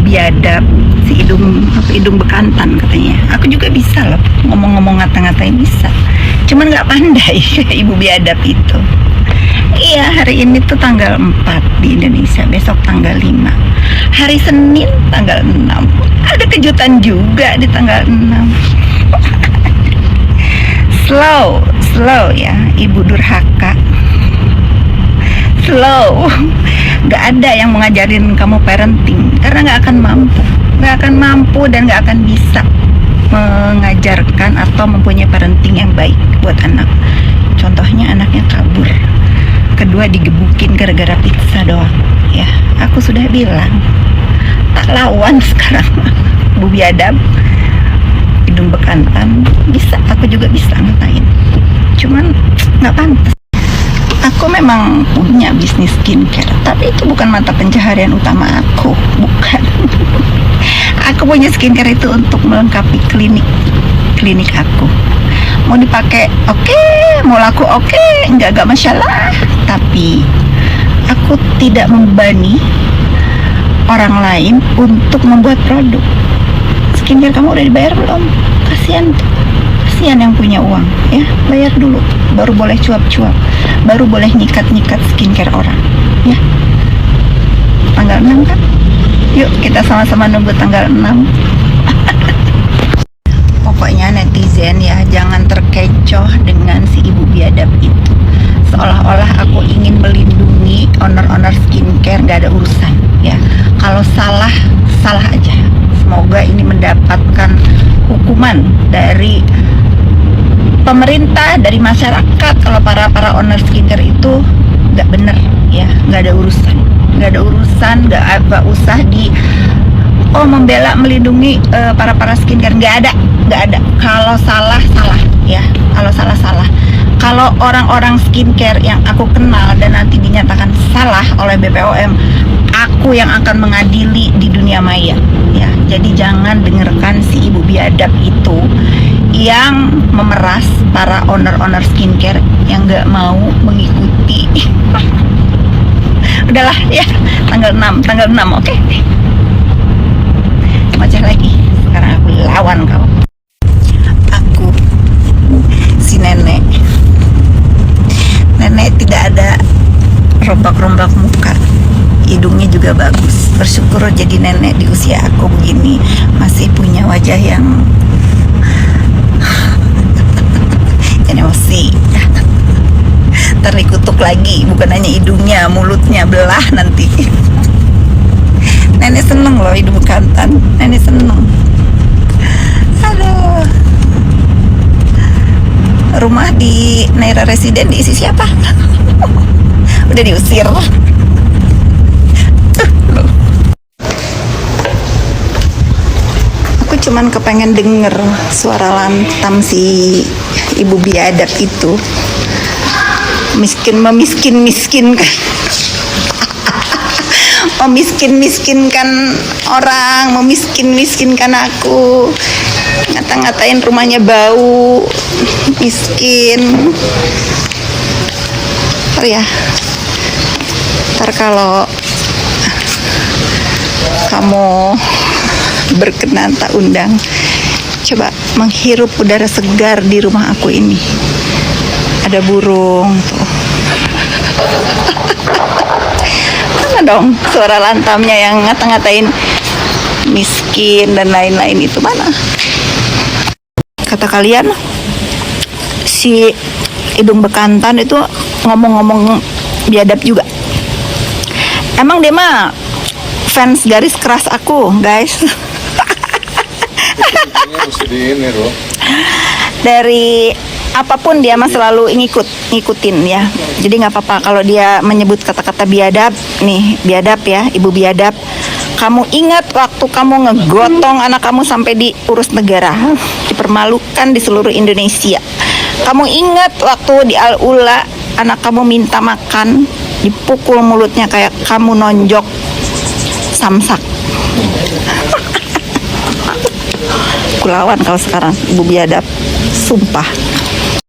biadab, si hidung bekantan katanya. Aku juga bisa loh ngomong-ngomong ngata-ngatain, bisa, cuman nggak pandai. Ibu biadab itu. Iya, hari ini tuh tanggal 4 di Indonesia, besok tanggal 5, hari Senin tanggal 6. Ada kejutan juga di tanggal 6. Slow ya, Ibu durhaka. Slow. Gak ada yang mengajarin kamu parenting, karena gak akan mampu dan gak akan bisa mengajarkan atau mempunyai parenting yang baik buat anak. Contohnya anaknya kabur, kedua digebukin gara-gara pizza doang. Ya, aku sudah bilang tak lawan sekarang. Bu biadab, hidung bekantan, bisa, aku juga bisa ngatain, cuman nggak pantas. Aku memang punya bisnis skincare, tapi itu bukan mata pencaharian utama aku, bukan. Aku punya skincare itu untuk melengkapi klinik aku. Mau dipakai oke, mau laku oke, nggak masalah. Tapi aku tidak membebani orang lain untuk membuat produk. Skincare kamu udah dibayar belum? Kasihan yang punya uang, ya, bayar dulu, baru boleh cuap-cuap, baru boleh nyikat-nyikat skincare orang, ya. Tanggal 6 kan? Yuk kita sama-sama nunggu tanggal 6. Pokoknya netizen ya, jangan terkecoh dengan si ibu biadab itu. Seolah-olah aku ingin melindungi owner skincare, gak ada urusan, ya. Kalau salah aja. Semoga ini mendapatkan hukuman dari pemerintah, dari masyarakat. Kalau para owner skincare itu nggak bener, ya, nggak ada urusan, nggak usah membela, melindungi para skincare. Nggak ada. Kalau salah, ya. Kalau salah. Kalau orang-orang skincare yang aku kenal dan nanti dinyatakan salah oleh BPOM, aku yang akan mengadili di dunia maya, ya. Jadi jangan dengarkan si ibu biadab itu yang memeras para owner skincare yang nggak mau mengikuti. Udahlah ya, tanggal 6, oke? Macam lagi, sekarang aku lawan kau. Aku si nenek tidak ada rombak muka, hidungnya juga bagus. Bersyukur jadi nenek di usia aku begini masih punya wajah yang emosi. Ntar dikutuk lagi, bukan hanya hidungnya, mulutnya belah nanti. Nenek seneng loh hidung bekantan, nenek seneng. Aduh, rumah di Naira Residen diisi siapa? Udah diusir. Aku cuman kepengen denger suara lantam si ibu biadab itu. Memiskinkan memiskinkan orang, memiskinkan aku, ngata-ngatain rumahnya bau, miskin. Ya, ntar kalau kamu berkenan tak undang, coba menghirup udara segar di rumah aku ini. Ada burung tuh. Mana dong suara lantamnya yang ngata-ngatain miskin dan lain-lain itu, mana? Kata kalian si hidung bekantan itu ngomong-ngomong biadab juga. Emang dia mah fans garis keras aku, guys. Dari apapun dia mah selalu ngikutin ya. Jadi nggak apa-apa kalau dia menyebut kata-kata biadab. Nih, biadab ya, ibu biadab. Kamu ingat waktu kamu ngegotong anak kamu sampai diurus negara, dipermalukan di seluruh Indonesia. Kamu ingat waktu di Al-Ula anak kamu minta makan, dipukul mulutnya kayak kamu nonjok samsak. Kulawan kau sekarang, ibu biadab. Sumpah.